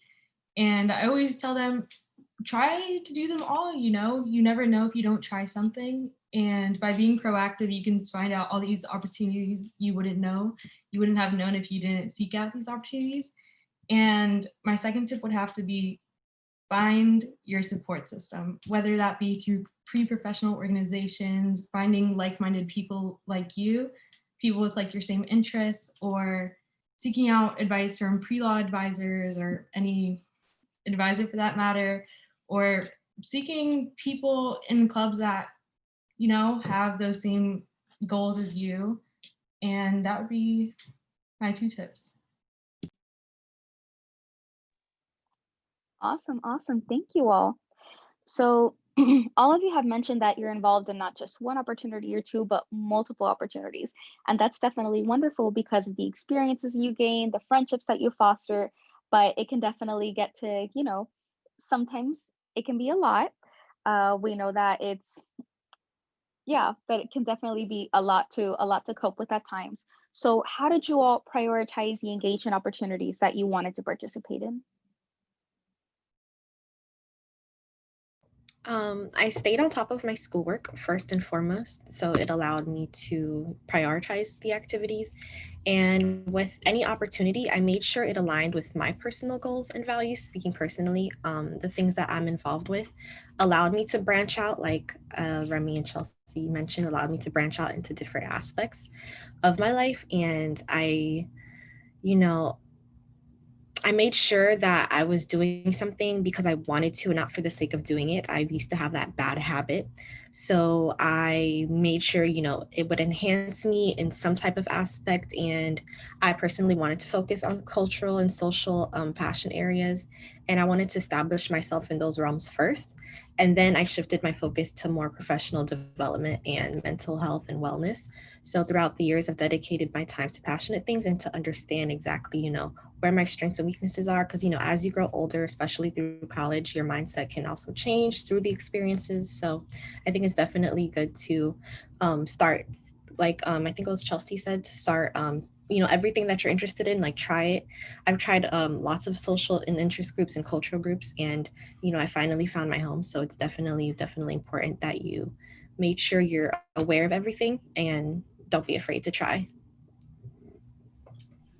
And I always tell them, try to do them all. You never know if you don't try something. And by being proactive, you can find out all these opportunities you wouldn't have known if you didn't seek out these opportunities. And my second tip would have to be find your support system, whether that be through pre-professional organizations, finding like-minded people like you, people with like your same interests, or seeking out advice from pre-law advisors or any advisor for that matter, or seeking people in clubs that, you know, have those same goals as you. And that would be my 2 tips. Awesome, awesome. Thank you all. So all of you have mentioned that you're involved in not just one opportunity or two, but multiple opportunities. And that's definitely wonderful because of the experiences you gain, the friendships that you foster, but it can definitely get to, you know, sometimes it can be a lot. We know that it's, yeah, that it can definitely be a lot to cope with at times. So how did you all prioritize the engagement opportunities that you wanted to participate in? I stayed on top of my schoolwork first and foremost, so it allowed me to prioritize the activities. And with any opportunity, I made sure it aligned with my personal goals and values. Speaking personally, the things that I'm involved with allowed me to branch out, like Remy and Chelsea mentioned, allowed me to branch out into different aspects of my life. And you know, I made sure that I was doing something because I wanted to and not for the sake of doing it. I used to have that bad habit. So I made sure, you know, it would enhance me in some type of aspect. And I personally wanted to focus on cultural and social passion areas. And I wanted to establish myself in those realms first. And then I shifted my focus to more professional development and mental health and wellness. So throughout the years, I've dedicated my time to passionate things and to understand exactly, you know, where my strengths and weaknesses are, because you know, as you grow older, especially through college, your mindset can also change through the experiences. So I think it's definitely good to start, like I think it was Chelsea said, to start you know, everything that you're interested in, like try it. I've tried lots of social and interest groups and cultural groups, and you know, I finally found my home. So it's definitely important that you made sure you're aware of everything and don't be afraid to try.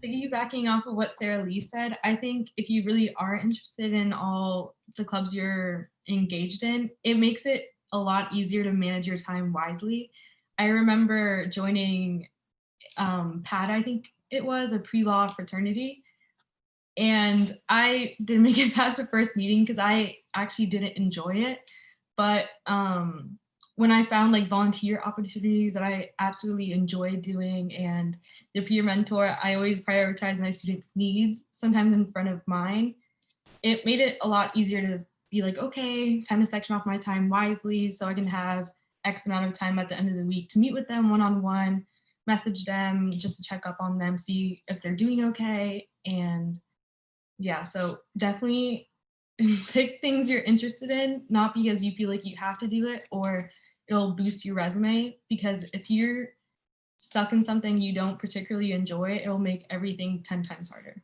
Piggybacking off of what Sarah Lee said, I think if you really are interested in all the clubs you're engaged in, it makes it a lot easier to manage your time wisely. I remember joining PAD, I think it was a pre-law fraternity, and I didn't make it past the first meeting because I actually didn't enjoy it. But when I found like volunteer opportunities that I absolutely enjoyed doing and the peer mentor, I always prioritize my students' needs, sometimes in front of mine. It made it a lot easier to be like, okay, time to section off my time wisely so I can have X amount of time at the end of the week to meet with them one-on-one, message them just to check up on them, see if they're doing okay. And yeah, so definitely pick things you're interested in, not because you feel like you have to do it or it'll boost your resume. Because if you're stuck in something you don't particularly enjoy, it'll make everything 10 times harder.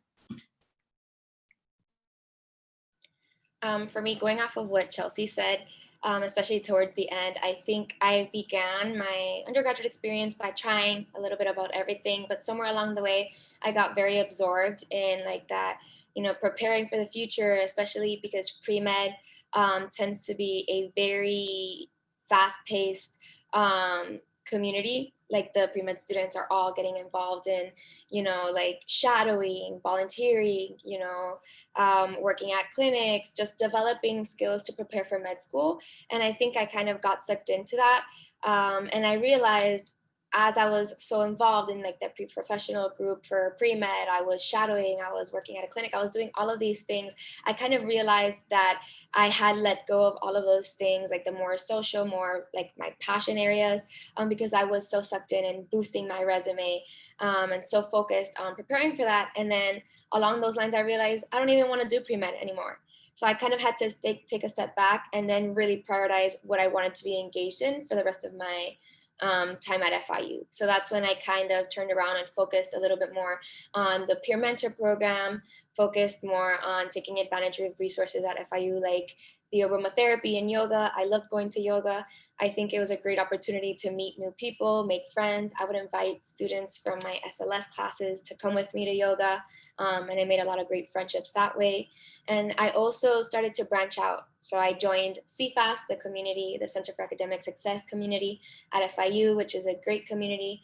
For me, going off of what Chelsea said, especially towards the end, I think I began my undergraduate experience by trying a little bit about everything, but somewhere along the way, I got very absorbed in like that, you know, preparing for the future, especially because pre-med tends to be a very fast-paced community. Like the pre-med students are all getting involved in, you know, like shadowing, volunteering, you know, working at clinics, just developing skills to prepare for med school. And I think I kind of got sucked into that. And I realized as I was so involved in like the pre-professional group for pre-med, I was shadowing, I was working at a clinic, I was doing all of these things. I kind of realized that I had let go of all of those things, like the more social, more like my passion areas, because I was so sucked in and boosting my resume and so focused on preparing for that. And then along those lines, I realized I don't even want to do pre-med anymore. So I kind of had to take a step back and then really prioritize what I wanted to be engaged in for the rest of my time at FIU. So that's when I kind of turned around and focused a little bit more on the peer mentor program, focused more on taking advantage of resources at FIU like the aromatherapy and yoga. I loved going to yoga. I think it was a great opportunity to meet new people, make friends. I would invite students from my SLS classes to come with me to yoga. And I made a lot of great friendships that way. And I also started to branch out. So I joined CFAS, the community, the Center for Academic Success community at FIU, which is a great community.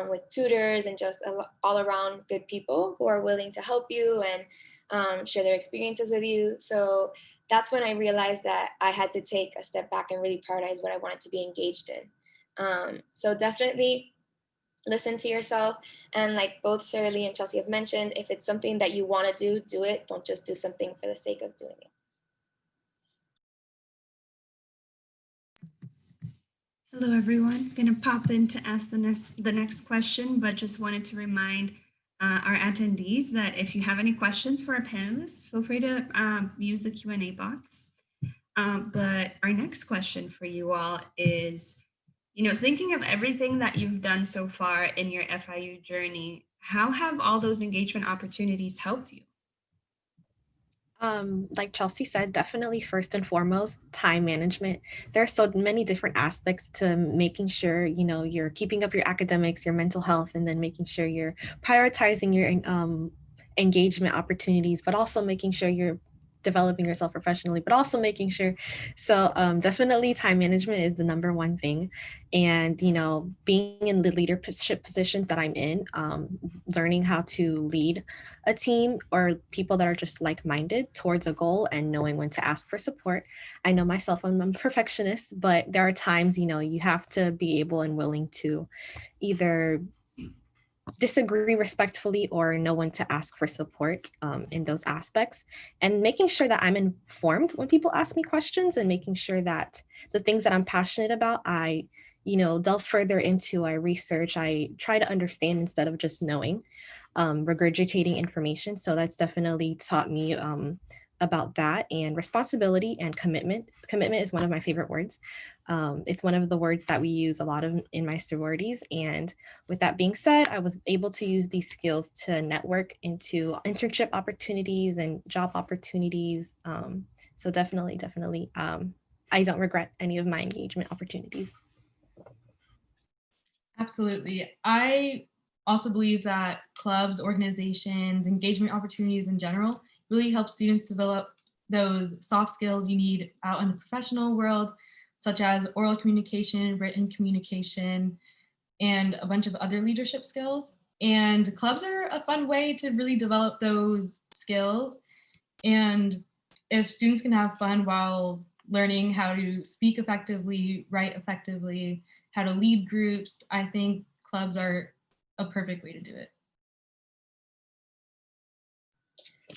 with tutors and just all around good people who are willing to help you and share their experiences with you. So that's when I realized that I had to take a step back and really prioritize what I wanted to be engaged in. So definitely listen to yourself. And like both Sarah Lee and Chelsea have mentioned, if it's something that you want to do, do it. Don't just do something for the sake of doing it. Hello, everyone. Going to pop in to ask the next question, but just wanted to remind our attendees that if you have any questions for our panelists, feel free to use the Q&A box. But our next question for you all is, thinking of everything that you've done so far in your FIU journey, how have all those engagement opportunities helped you? Like Chelsea said, definitely first and foremost, time management. There are so many different aspects to making sure, you're keeping up your academics, your mental health, and then making sure you're prioritizing your engagement opportunities, but also making sure you're developing yourself professionally, but also making sure. So definitely time management is the number one thing. And, being in the leadership positions that I'm in, learning how to lead a team or people that are just like-minded towards a goal and knowing when to ask for support. I know myself, I'm a perfectionist, but there are times, you have to be able and willing to either disagree respectfully or know when to ask for support in those aspects, and making sure that I'm informed when people ask me questions, and making sure that the things that I'm passionate about, I delve further into, I research, I try to understand instead of just knowing, regurgitating information. So that's definitely taught me about that, and responsibility and commitment. Commitment is one of my favorite words. It's one of the words that we use a lot of in my sororities. And with that being said, I was able to use these skills to network into internship opportunities and job opportunities. So definitely, I don't regret any of my engagement opportunities. Absolutely. I also believe that clubs, organizations, engagement opportunities in general really help students develop those soft skills you need out in the professional world, such as oral communication, written communication, and a bunch of other leadership skills. And clubs are a fun way to really develop those skills. And if students can have fun while learning how to speak effectively, write effectively, how to lead groups, I think clubs are a perfect way to do it.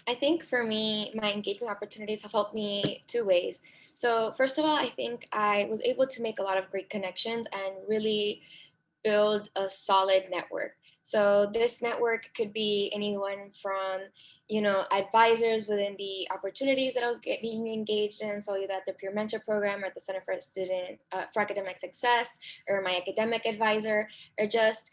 I think for me, my engagement opportunities have helped me two ways. So first of all, I think I was able to make a lot of great connections and really build a solid network. So this network could be anyone from, advisors within the opportunities that I was being engaged in. So either at the peer mentor program or at the Center for Academic Success, or my academic advisor, or just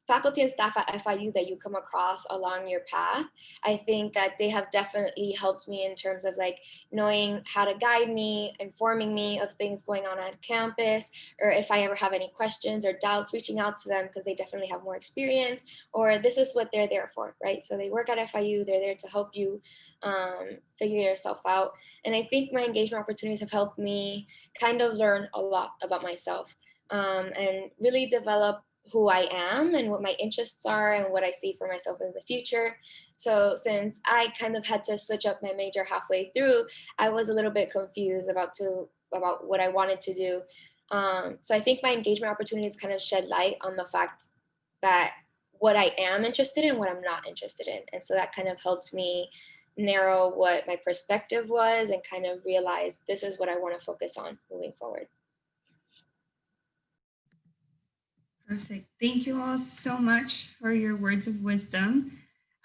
faculty and staff at FIU that you come across along your path. I think that they have definitely helped me in terms of like knowing how to guide me, informing me of things going on campus, or if I ever have any questions or doubts, reaching out to them because they definitely have more experience, or this is what they're there for, right? So they work at FIU, they're there to help you figure yourself out. And I think my engagement opportunities have helped me kind of learn a lot about myself and really develop who I am and what my interests are and what I see for myself in the future. So since I kind of had to switch up my major halfway through, I was a little bit confused about what I wanted to do. So I think my engagement opportunities kind of shed light on the fact that what I am interested in, what I'm not interested in. And so that kind of helped me narrow what my perspective was and kind of realize this is what I want to focus on moving forward. Perfect. Thank you all so much for your words of wisdom.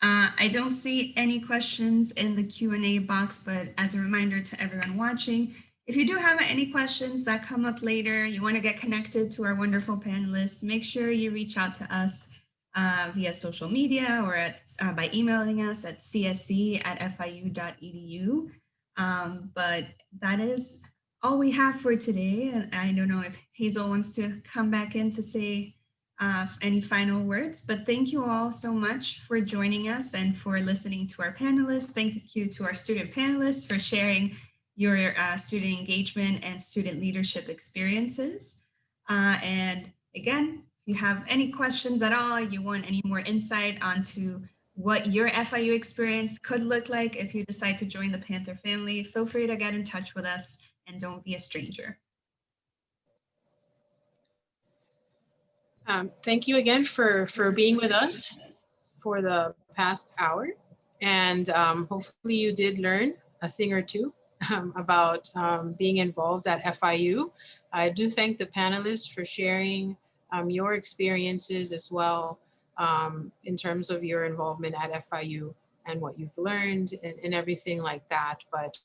I don't see any questions in the Q&A box, but as a reminder to everyone watching, if you do have any questions that come up later, you want to get connected to our wonderful panelists, make sure you reach out to us via social media or by emailing us at csc@fiu.edu. But that is all we have for today. And I don't know if Hazel wants to come back in to say any final words, but thank you all so much for joining us and for listening to our panelists. Thank you to our student panelists for sharing your student engagement and student leadership experiences. And again, If you have any questions at all, you want any more insight onto what your FIU experience could look like if you decide to join the Panther family, feel free to get in touch with us and don't be a stranger. Thank you again for being with us for the past hour. And hopefully you did learn a thing or two about being involved at FIU. I do thank the panelists for sharing your experiences as well in terms of your involvement at FIU and what you've learned and everything like that. But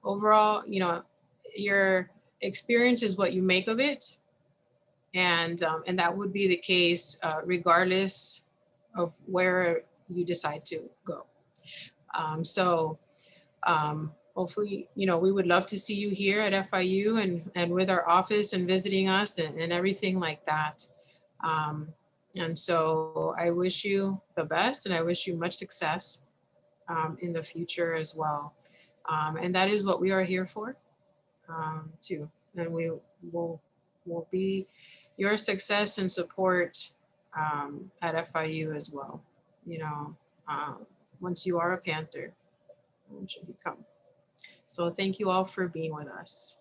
overall, you know, your experience is what you make of it. And that would be the case regardless of where you decide to go. Hopefully, you know, we would love to see you here at FIU and with our office and visiting us and everything like that. And so I wish you the best and I wish you much success in the future as well. And that is what we are here for too. And we will be your success and support at FIU as well. You know, once you are a Panther, what you become. So thank you all for being with us.